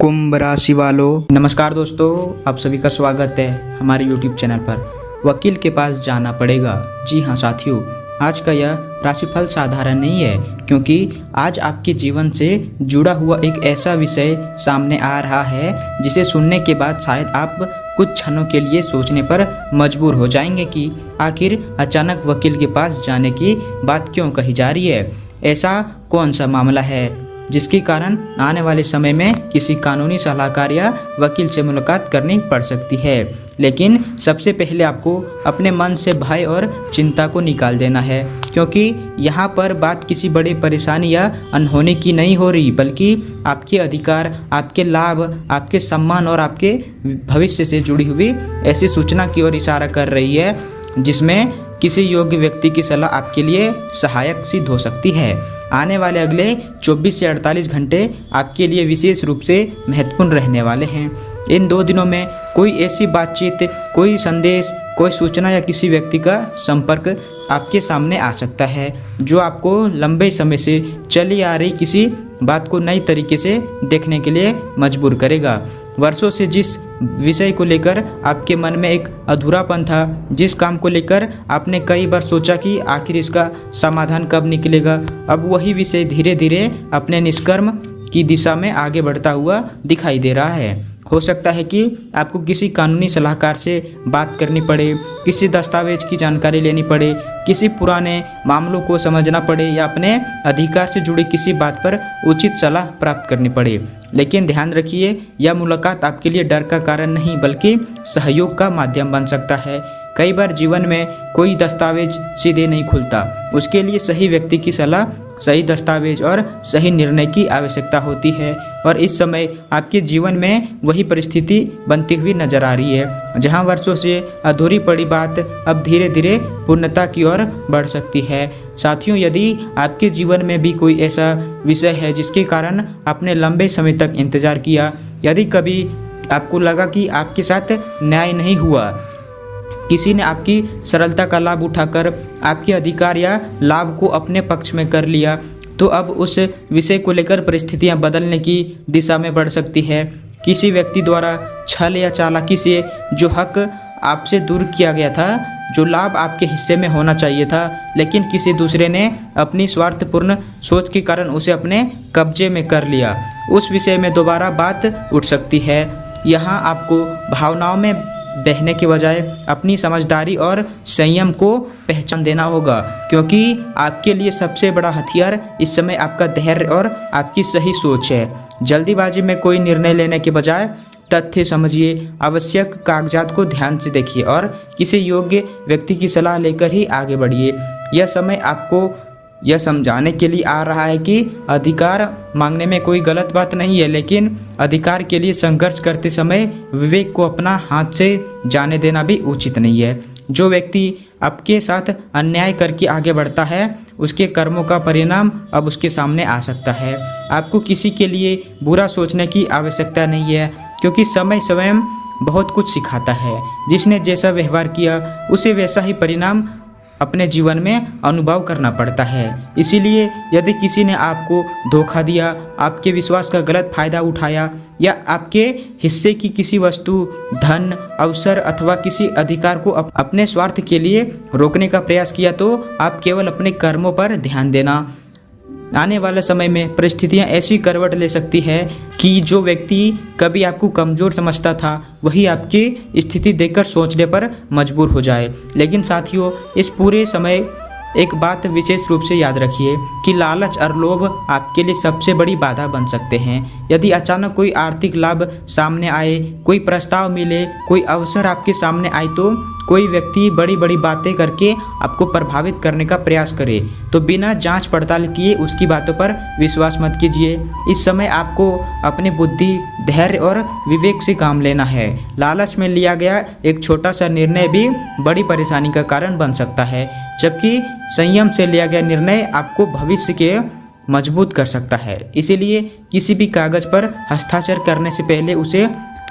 कुंभ राशि वालों, नमस्कार दोस्तों, आप सभी का स्वागत है हमारे YouTube चैनल पर। वकील के पास जाना पड़ेगा। जी हाँ साथियों, आज का यह राशिफल साधारण नहीं है, क्योंकि आज आपके जीवन से जुड़ा हुआ एक ऐसा विषय सामने आ रहा है जिसे सुनने के बाद शायद आप कुछ क्षणों के लिए सोचने पर मजबूर हो जाएंगे कि आखिर अचानक वकील के पास जाने की बात क्यों कही जा रही है। ऐसा कौन सा मामला है जिसके कारण आने वाले समय में किसी कानूनी सलाहकार या वकील से मुलाकात करनी पड़ सकती है। लेकिन सबसे पहले आपको अपने मन से भय और चिंता को निकाल देना है, क्योंकि यहाँ पर बात किसी बड़ी परेशानी या अनहोनी की नहीं हो रही, बल्कि आपके अधिकार, आपके लाभ, आपके सम्मान और आपके भविष्य से जुड़ी हुई ऐसी सूचना की ओर इशारा कर रही है, जिसमें किसी योग्य व्यक्ति की सलाह आपके लिए सहायक सिद्ध हो सकती है। आने वाले अगले 24 से 48 घंटे आपके लिए विशेष रूप से महत्वपूर्ण रहने वाले हैं। इन 2 दिनों में कोई ऐसी बातचीत, कोई संदेश, कोई सूचना या किसी व्यक्ति का संपर्क आपके सामने आ सकता है, जो आपको लंबे समय से चली आ रही किसी बात को नई तरीके से देखने के लिए मजबूर करेगा। वर्षों से जिस विषय को लेकर आपके मन में एक अधूरापन था, जिस काम को लेकर आपने कई बार सोचा कि आखिर इसका समाधान कब निकलेगा, अब वही विषय धीरे धीरे अपने निष्कर्म की दिशा में आगे बढ़ता हुआ दिखाई दे रहा है। हो सकता है कि आपको किसी कानूनी सलाहकार से बात करनी पड़े, किसी दस्तावेज की जानकारी लेनी पड़े, किसी पुराने मामलों को समझना पड़े या अपने अधिकार से जुड़ी किसी बात पर उचित सलाह प्राप्त करनी पड़े। लेकिन ध्यान रखिए, यह मुलाकात आपके लिए डर का कारण नहीं, बल्कि सहयोग का माध्यम बन सकता है। कई बार जीवन में कोई दस्तावेज सीधे नहीं खुलता, उसके लिए सही व्यक्ति की सलाह, सही दस्तावेज और सही निर्णय की आवश्यकता होती है। और इस समय आपके जीवन में वही परिस्थिति बनती हुई नजर आ रही है, जहां वर्षों से अधूरी पड़ी बात अब धीरे धीरे पूर्णता की ओर बढ़ सकती है। साथियों, यदि आपके जीवन में भी कोई ऐसा विषय है जिसके कारण आपने लंबे समय तक इंतजार किया, यदि कभी आपको लगा कि आपके साथ न्याय नहीं हुआ, किसी ने आपकी सरलता का लाभ उठाकर आपके अधिकार या लाभ को अपने पक्ष में कर लिया, तो अब उस विषय को लेकर परिस्थितियां बदलने की दिशा में बढ़ सकती है। किसी व्यक्ति द्वारा छल या चालाकी से जो हक आपसे दूर किया गया था, जो लाभ आपके हिस्से में होना चाहिए था, लेकिन किसी दूसरे ने अपनी स्वार्थपूर्ण सोच के कारण उसे अपने कब्जे में कर लिया, उस विषय में दोबारा बात उठ सकती है। यहाँ आपको भावनाओं में बहने के बजाय अपनी समझदारी और संयम को पहचान देना होगा, क्योंकि आपके लिए सबसे बड़ा हथियार इस समय आपका धैर्य और आपकी सही सोच है। जल्दीबाजी में कोई निर्णय लेने के बजाय तथ्य समझिए, आवश्यक कागजात को ध्यान से देखिए और किसी योग्य व्यक्ति की सलाह लेकर ही आगे बढ़िए। यह समय आपको यह समझाने के लिए आ रहा है कि अधिकार मांगने में कोई गलत बात नहीं है, लेकिन अधिकार के लिए संघर्ष करते समय विवेक को अपना हाथ से जाने देना भी उचित नहीं है। जो व्यक्ति आपके साथ अन्याय करके आगे बढ़ता है, उसके कर्मों का परिणाम अब उसके सामने आ सकता है। आपको किसी के लिए बुरा सोचने की आवश्यकता नहीं है, क्योंकि समय स्वयं बहुत कुछ सिखाता है। जिसने जैसा व्यवहार किया, उसे वैसा ही परिणाम अपने जीवन में अनुभव करना पड़ता है। इसीलिए यदि किसी ने आपको धोखा दिया, आपके विश्वास का गलत फायदा उठाया या आपके हिस्से की किसी वस्तु, धन, अवसर अथवा किसी अधिकार को अपने स्वार्थ के लिए रोकने का प्रयास किया, तो आप केवल अपने कर्मों पर ध्यान देना। आने वाले समय में परिस्थितियां ऐसी करवट ले सकती है कि जो व्यक्ति कभी आपको कमज़ोर समझता था, वही आपकी स्थिति देखकर सोचने पर मजबूर हो जाए। लेकिन साथियों, इस पूरे समय एक बात विशेष रूप से याद रखिए कि लालच और लोभ आपके लिए सबसे बड़ी बाधा बन सकते हैं। यदि अचानक कोई आर्थिक लाभ सामने आए, कोई प्रस्ताव मिले, कोई अवसर आपके सामने आए, तो कोई व्यक्ति बड़ी बड़ी बातें करके आपको प्रभावित करने का प्रयास करे, तो बिना जांच पड़ताल किए उसकी बातों पर विश्वास मत कीजिए। इस समय आपको अपनी बुद्धि, धैर्य और विवेक से काम लेना है। लालच में लिया गया एक छोटा सा निर्णय भी बड़ी परेशानी का कारण बन सकता है, जबकि संयम से लिया गया निर्णय आपको भविष्य के मजबूत कर सकता है। इसीलिए किसी भी कागज पर हस्ताक्षर करने से पहले उसे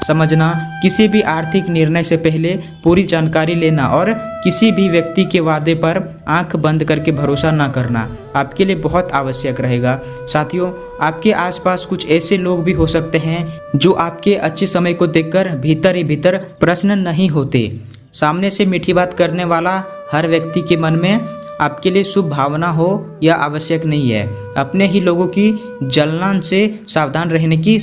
समझना, किसी भी आर्थिक निर्णय से पहले पूरी जानकारी लेना और किसी भी व्यक्ति के वादे पर आंख बंद करके भरोसा ना करना आपके लिए बहुत आवश्यक रहेगा। साथियों, आपके आसपास कुछ ऐसे लोग भी हो सकते हैं जो आपके अच्छे समय को देखकर भीतर ही भीतर प्रसन्न नहीं होते। सामने से मीठी बात करने वाला हर व्यक्ति के मन में आपके लिए शुभ भावना हो यह आवश्यक नहीं है। अपने ही लोगों की जलन से सावधान रहने की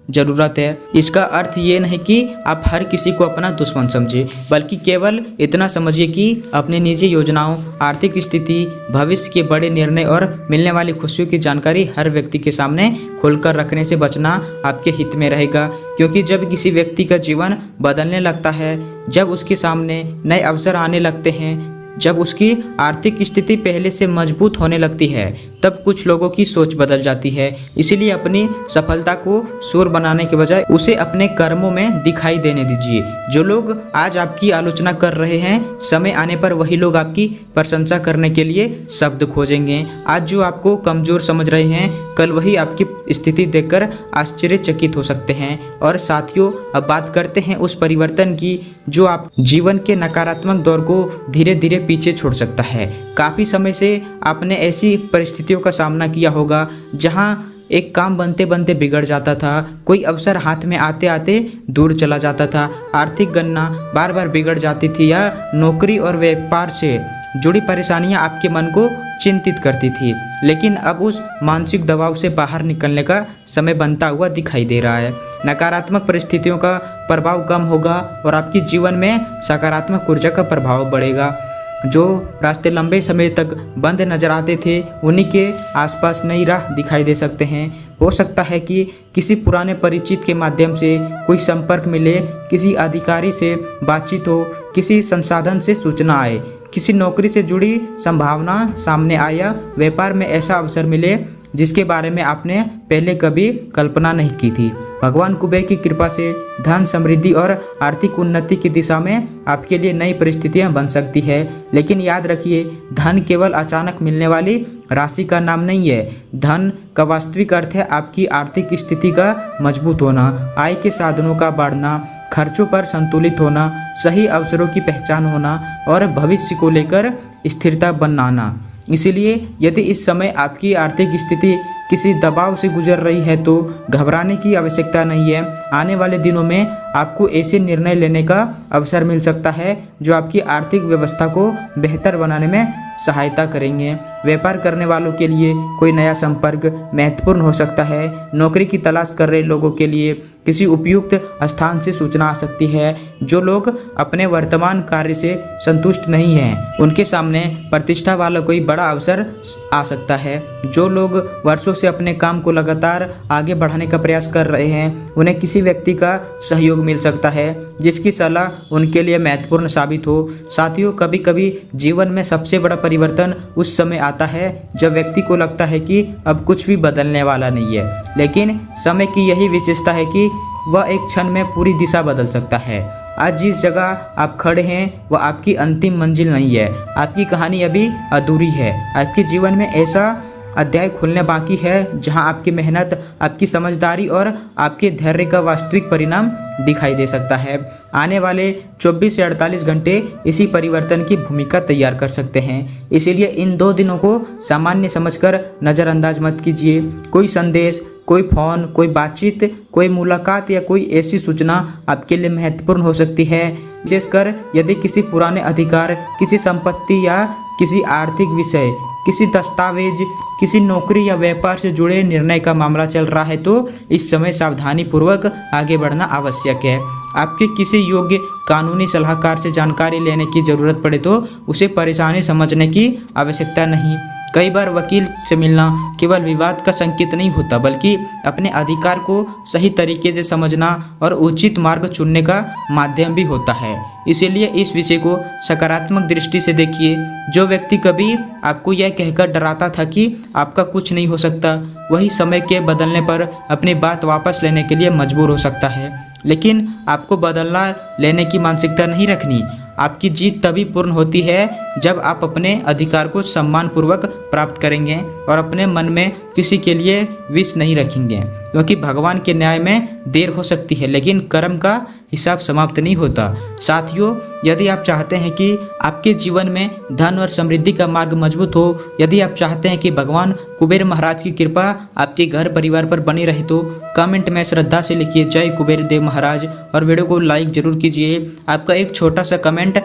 जरूरत है। इसका अर्थ ये नहीं कि आप हर किसी को अपना दुश्मन समझे, बल्कि केवल इतना समझिए कि अपनी निजी योजनाओं, आर्थिक स्थिति, भविष्य के बड़े निर्णय और मिलने वाली खुशियों की जानकारी हर व्यक्ति के सामने खोलकर रखने से बचना आपके हित में रहेगा। क्योंकि जब किसी व्यक्ति का जीवन बदलने लगता है, जब उसके सामने नए अवसर आने लगते हैं, जब उसकी आर्थिक स्थिति पहले से मजबूत होने लगती है, तब कुछ लोगों की सोच बदल जाती है। इसीलिए अपनी सफलता को शोर बनाने के बजाय उसे अपने कर्मों में दिखाई देने दीजिए। जो लोग आज आपकी आलोचना कर रहे हैं, समय आने पर वही लोग आपकी प्रशंसा करने के लिए शब्द खोजेंगे। आज जो आपको कमजोर समझ रहे हैं, कल वही आपकी स्थिति देखकर आश्चर्यचकित हो सकते हैं। और साथियों, अब बात करते हैं उस परिवर्तन की जो आप जीवन के नकारात्मक दौर को धीरे धीरे पीछे छोड़ सकता है। काफी समय से आपने ऐसी परिस्थितियों का सामना किया होगा जहां एक काम बनते बनते बिगड़ जाता था, कोई अवसर हाथ में आते आते दूर चला जाता था, आर्थिक गणना बार बार बिगड़ जाती थी या नौकरी और व्यापार से जुड़ी परेशानियां आपके मन को चिंतित करती थी। लेकिन अब उस मानसिक दबाव से बाहर निकलने का समय बनता हुआ दिखाई दे रहा है। नकारात्मक परिस्थितियों का प्रभाव कम होगा और आपके जीवन में सकारात्मक ऊर्जा का प्रभाव बढ़ेगा। जो रास्ते लंबे समय तक बंद नजर आते थे, उन्हीं के आसपास नई राह दिखाई दे सकते हैं। हो सकता है कि किसी पुराने परिचित के माध्यम से कोई संपर्क मिले, किसी अधिकारी से बातचीत हो, किसी संसाधन से सूचना आए, किसी नौकरी से जुड़ी संभावना सामने आए या व्यापार में ऐसा अवसर मिले जिसके बारे में आपने पहले कभी कल्पना नहीं की थी। भगवान कुबेर की कृपा से धन, समृद्धि और आर्थिक उन्नति की दिशा में आपके लिए नई परिस्थितियां बन सकती है। लेकिन याद रखिए, धन केवल अचानक मिलने वाली राशि का नाम नहीं है। धन का वास्तविक अर्थ है आपकी आर्थिक स्थिति का मजबूत होना, आय के साधनों का बढ़ना, खर्चों पर संतुलित होना, सही अवसरों की पहचान होना और भविष्य को लेकर स्थिरता बनाना। इसीलिए यदि इस समय आपकी आर्थिक स्थिति किसी दबाव से गुजर रही है तो घबराने की आवश्यकता नहीं है। आने वाले दिनों में आपको ऐसे निर्णय लेने का अवसर मिल सकता है जो आपकी आर्थिक व्यवस्था को बेहतर बनाने में सहायता करेंगे। व्यापार करने वालों के लिए कोई नया संपर्क महत्वपूर्ण हो सकता है। नौकरी की तलाश कर रहे लोगों के लिए किसी उपयुक्त स्थान से सूचना आ सकती है। जो लोग अपने वर्तमान कार्य से संतुष्ट नहीं हैं, उनके सामने प्रतिष्ठा वाला कोई बड़ा अवसर आ सकता है। जो लोग वर्षों से अपने काम को लगातार आगे बढ़ाने का प्रयास कर रहे हैं, उन्हें किसी व्यक्ति का सहयोग मिल सकता है जिसकी सलाह उनके लिए महत्वपूर्ण साबित हो। साथियों, कभी कभी जीवन में सबसे बड़ा परिवर्तन उस समय आता है जब व्यक्ति को लगता है कि अब कुछ भी बदलने वाला नहीं है। लेकिन समय की यही विशेषता है कि वह एक क्षण में पूरी दिशा बदल सकता है। आज जिस जगह आप खड़े हैं वह आपकी अंतिम मंजिल नहीं है। आपकी कहानी अभी अधूरी है। आपके जीवन में ऐसा अध्याय खुलने बाकी है जहां आपकी मेहनत, आपकी समझदारी और आपके धैर्य का वास्तविक परिणाम दिखाई दे सकता है। आने वाले 24 से 48 घंटे इसी परिवर्तन की भूमिका तैयार कर सकते हैं। इसीलिए इन 2 दिनों को सामान्य समझकर नज़रअंदाज मत कीजिए। कोई संदेश, कोई फोन, कोई बातचीत, कोई मुलाकात या कोई ऐसी सूचना आपके लिए महत्वपूर्ण हो सकती है, विशेषकर यदि किसी पुराने अधिकार, किसी संपत्ति या किसी आर्थिक विषय, किसी दस्तावेज, किसी नौकरी या व्यापार से जुड़े निर्णय का मामला चल रहा है तो इस समय सावधानी पूर्वक आगे बढ़ना आवश्यक है। आपके किसी योग्य कानूनी सलाहकार से जानकारी लेने की जरूरत पड़े तो उसे परेशानी समझने की आवश्यकता नहीं। कई बार वकील से मिलना केवल विवाद का संकेत नहीं होता, बल्कि अपने अधिकार को सही तरीके से समझना और उचित मार्ग चुनने का माध्यम भी होता है। इसीलिए इस विषय को सकारात्मक दृष्टि से देखिए। जो व्यक्ति कभी आपको यह कहकर डराता था कि आपका कुछ नहीं हो सकता, वही समय के बदलने पर अपनी बात वापस लेने के लिए मजबूर हो सकता है। लेकिन आपको बदलना लेने की मानसिकता नहीं रखनी। आपकी जीत तभी पूर्ण होती है जब आप अपने अधिकार को सम्मानपूर्वक प्राप्त करेंगे और अपने मन में किसी के लिए विष नहीं रखेंगे, क्योंकि भगवान के न्याय में देर हो सकती है लेकिन कर्म का हिसाब समाप्त नहीं होता। साथियों, यदि आप चाहते हैं कि आपके जीवन में धन और समृद्धि का मार्ग मजबूत हो, यदि आप चाहते हैं कि भगवान कुबेर महाराज की कृपा आपके घर परिवार पर बनी रहे, तो कमेंट में श्रद्धा से लिखिए जय कुबेर देव महाराज और वीडियो को लाइक जरूर कीजिए। आपका एक छोटा सा कमेंट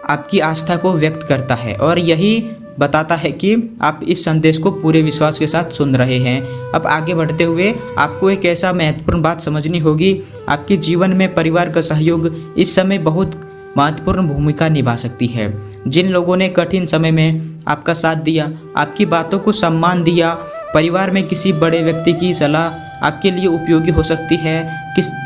आपकी आस्था को व्यक्त करता है और यही बताता है कि आप इस संदेश को पूरे विश्वास के साथ सुन रहे हैं। अब आगे बढ़ते हुए आपको एक ऐसा महत्वपूर्ण बात समझनी होगी। आपके जीवन में परिवार का सहयोग इस समय बहुत महत्वपूर्ण भूमिका निभा सकती है। जिन लोगों ने कठिन समय में आपका साथ दिया, आपकी बातों को सम्मान दिया, परिवार में किसी बड़े व्यक्ति की सलाह आपके लिए उपयोगी हो सकती है।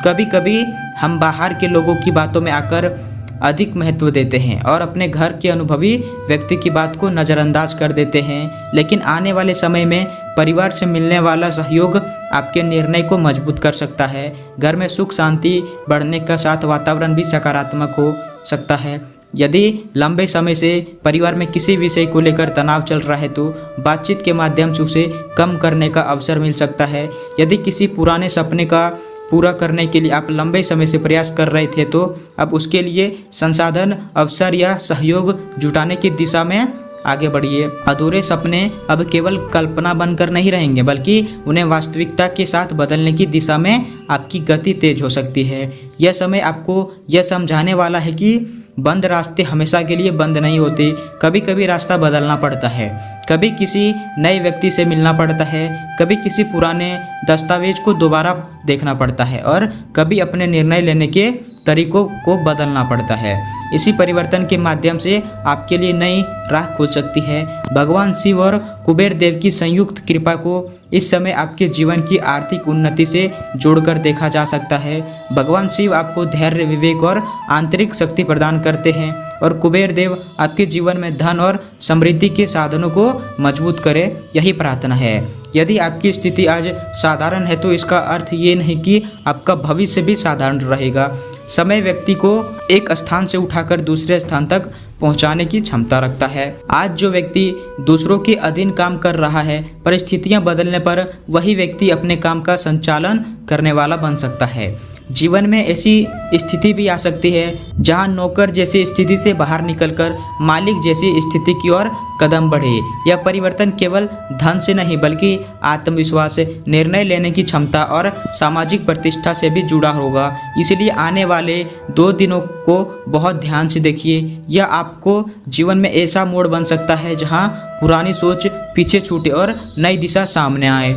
कभी कभी हम बाहर के लोगों की बातों में आकर अधिक महत्व देते हैं और अपने घर के अनुभवी व्यक्ति की बात को नज़रअंदाज कर देते हैं, लेकिन आने वाले समय में परिवार से मिलने वाला सहयोग आपके निर्णय को मजबूत कर सकता है। घर में सुख शांति बढ़ने का साथ वातावरण भी सकारात्मक हो सकता है। यदि लंबे समय से परिवार में किसी विषय को लेकर तनाव चल रहा है तो बातचीत के माध्यम से उसे कम करने का अवसर मिल सकता है। यदि किसी पुराने सपने का पूरा करने के लिए आप लंबे समय से प्रयास कर रहे थे तो अब उसके लिए संसाधन, अवसर या सहयोग जुटाने की दिशा में आगे बढ़िए। अधूरे सपने अब केवल कल्पना बनकर नहीं रहेंगे बल्कि उन्हें वास्तविकता के साथ बदलने की दिशा में आपकी गति तेज हो सकती है। यह समय आपको यह समझाने वाला है कि बंद रास्ते हमेशा के लिए बंद नहीं होते। कभी कभी रास्ता बदलना पड़ता है, कभी किसी नए व्यक्ति से मिलना पड़ता है, कभी किसी पुराने दस्तावेज को दोबारा देखना पड़ता है और कभी अपने निर्णय लेने के तरीकों को बदलना पड़ता है। इसी परिवर्तन के माध्यम से आपके लिए नई राह खुल सकती है। भगवान शिव और कुबेर देव की संयुक्त कृपा को इस समय आपके जीवन की आर्थिक उन्नति से जोड़कर देखा जा सकता है। भगवान शिव आपको धैर्य, विवेक और आंतरिक शक्ति प्रदान करते हैं और कुबेर देव आपके जीवन में धन और समृद्धि के साधनों को मजबूत करे, यही प्रार्थना है। यदि आपकी स्थिति आज साधारण है तो इसका अर्थ ये नहीं कि आपका भविष्य भी साधारण रहेगा। समय व्यक्ति को एक स्थान से उठाकर दूसरे स्थान तक पहुंचाने की क्षमता रखता है। आज जो व्यक्ति दूसरों के अधीन काम कर रहा है, परिस्थितियां बदलने पर वही व्यक्ति अपने काम का संचालन करने वाला बन सकता है। जीवन में ऐसी स्थिति भी आ सकती है जहां नौकर जैसी स्थिति से बाहर निकलकर मालिक जैसी स्थिति की ओर कदम बढ़े। यह परिवर्तन केवल धन से नहीं बल्कि आत्मविश्वास, निर्णय लेने की क्षमता और सामाजिक प्रतिष्ठा से भी जुड़ा होगा। इसलिए आने वाले 2 दिनों को बहुत ध्यान से देखिए। यह आपको जीवन में ऐसा मोड़ बन सकता है जहां पुरानी सोच पीछे छूटे और नई दिशा सामने आए।